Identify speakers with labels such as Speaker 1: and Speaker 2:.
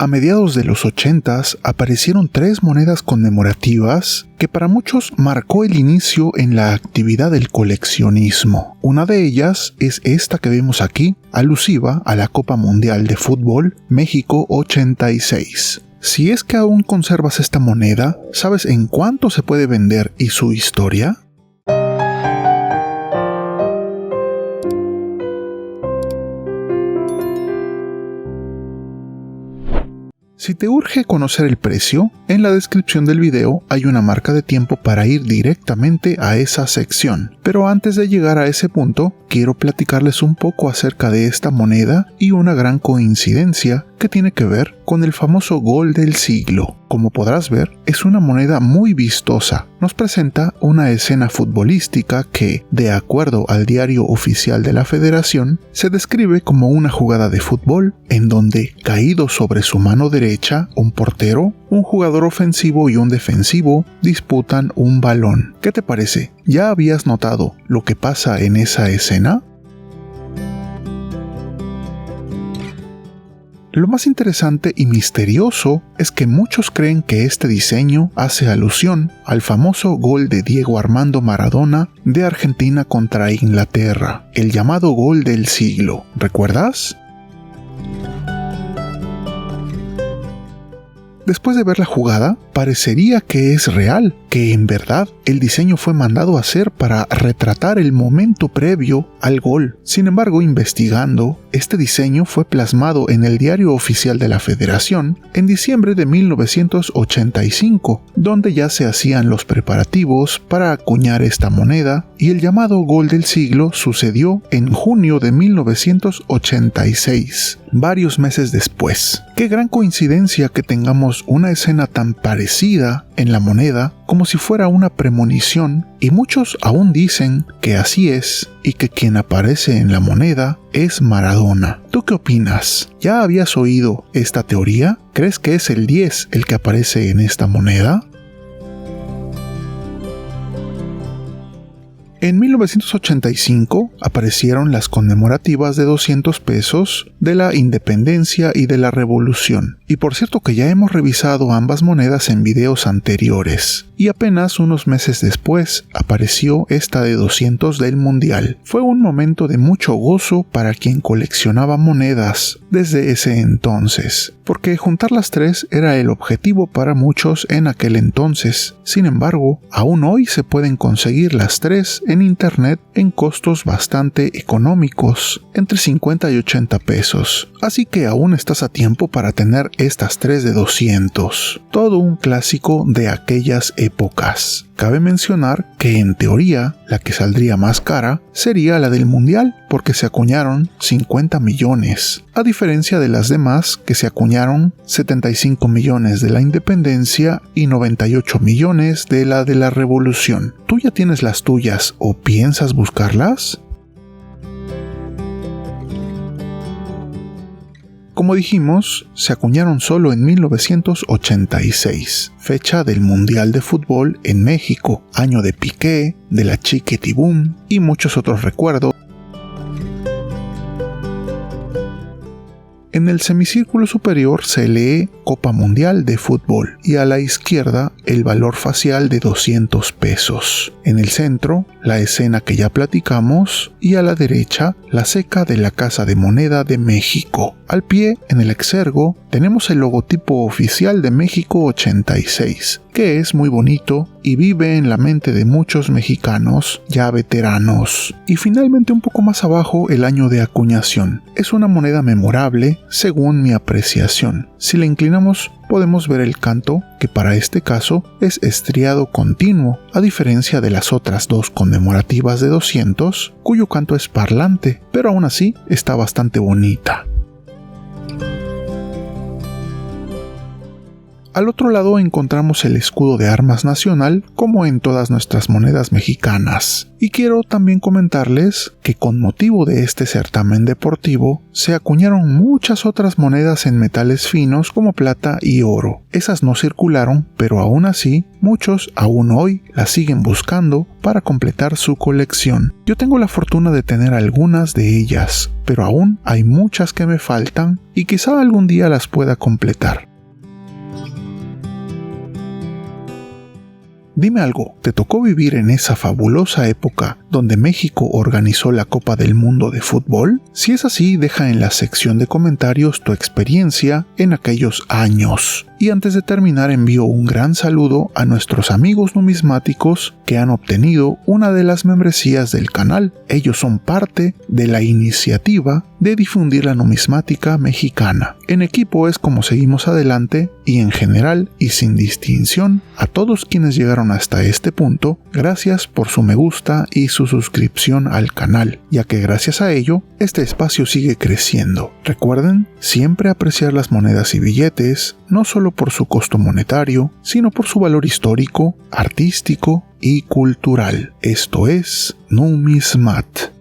Speaker 1: A mediados de los 80s aparecieron 3 monedas conmemorativas que para muchos marcó el inicio en la actividad del coleccionismo. Una de ellas es esta que vemos aquí, alusiva a la Copa Mundial de Fútbol México 86. Si es que aún conservas esta moneda, ¿sabes en cuánto se puede vender y su historia? Si te urge conocer el precio, en la descripción del video hay una marca de tiempo para ir directamente a esa sección. Pero antes de llegar a ese punto, quiero platicarles un poco acerca de esta moneda y una gran coincidencia que tiene que ver con el famoso gol del siglo. Como podrás ver, es una moneda muy vistosa. Nos presenta una escena futbolística que, de acuerdo al diario oficial de la Federación, se describe como una jugada de fútbol en donde, caído sobre su mano derecha, un portero, un jugador ofensivo y un defensivo disputan un balón. ¿Qué te parece? ¿Ya habías notado lo que pasa en esa escena? Lo más interesante y misterioso es que muchos creen que este diseño hace alusión al famoso gol de Diego Armando Maradona de Argentina contra Inglaterra, el llamado gol del siglo. ¿Recuerdas? Después de ver la jugada, parecería que es real, que en verdad el diseño fue mandado a hacer para retratar el momento previo al gol. Sin embargo, investigando, este diseño fue plasmado en el diario oficial de la Federación en diciembre de 1985, donde ya se hacían los preparativos para acuñar esta moneda, y el llamado gol del siglo sucedió en junio de 1986, varios meses después. Qué gran coincidencia que tengamos una escena tan parecida en la moneda, como si fuera una premonición, y muchos aún dicen que así es y que quien aparece en la moneda es Maradona. ¿Tú qué opinas? ¿Ya habías oído esta teoría? ¿Crees que es el 10 el que aparece en esta moneda? En 1985 aparecieron las conmemorativas de 200 pesos de la Independencia y de la Revolución. Y por cierto que ya hemos revisado ambas monedas en videos anteriores. Y apenas unos meses después apareció esta de 200 del Mundial. Fue un momento de mucho gozo para quien coleccionaba monedas desde ese entonces, porque juntar las 3 era el objetivo para muchos en aquel entonces. Sin embargo, aún hoy se pueden conseguir las 3 en internet en costos bastante económicos, entre 50 y 80 pesos. Así que aún estás a tiempo para tener estas 3 de 200. Todo un clásico de aquellas épocas. Cabe mencionar que en teoría la que saldría más cara sería la del Mundial, porque se acuñaron 50 millones, a diferencia de las demás que se acuñaron 75 millones de la Independencia y 98 millones de la Revolución. ¿Tú ya tienes las tuyas o piensas buscarlas? Como dijimos, se acuñaron solo en 1986, fecha del Mundial de Fútbol en México, año de Piqué, de la Chiquitibum y muchos otros recuerdos. En el semicírculo superior se lee Copa Mundial de Fútbol y a la izquierda el valor facial de 200 pesos. En el centro, la escena que ya platicamos y a la derecha, la ceca de la Casa de Moneda de México. Al pie, en el exergo, tenemos el logotipo oficial de México 86, que es muy bonito y vive en la mente de muchos mexicanos ya veteranos. Y finalmente un poco más abajo el año de acuñación. Es una moneda memorable según mi apreciación. Si la inclinamos podemos ver el canto, que para este caso es estriado continuo, a diferencia de las otras 2 conmemorativas de 200, cuyo canto es parlante, pero aún así está bastante bonita. Al otro lado encontramos el escudo de armas nacional, como en todas nuestras monedas mexicanas. Y quiero también comentarles que con motivo de este certamen deportivo se acuñaron muchas otras monedas en metales finos como plata y oro. Esas no circularon, pero aún así muchos aún hoy las siguen buscando para completar su colección. Yo tengo la fortuna de tener algunas de ellas, pero aún hay muchas que me faltan y quizá algún día las pueda completar. Dime algo, ¿te tocó vivir en esa fabulosa época donde México organizó la Copa del Mundo de fútbol? Si es así, deja en la sección de comentarios tu experiencia en aquellos años. Y antes de terminar, envío un gran saludo a nuestros amigos numismáticos que han obtenido una de las membresías del canal. Ellos son parte de la iniciativa de difundir la numismática mexicana. En equipo es como seguimos adelante y en general y sin distinción a todos quienes llegaron hasta este punto, gracias por su me gusta y su suscripción al canal, ya que gracias a ello este espacio sigue creciendo. Recuerden siempre apreciar las monedas y billetes, no solo por su costo monetario, sino por su valor histórico, artístico y cultural. Esto es Numismat.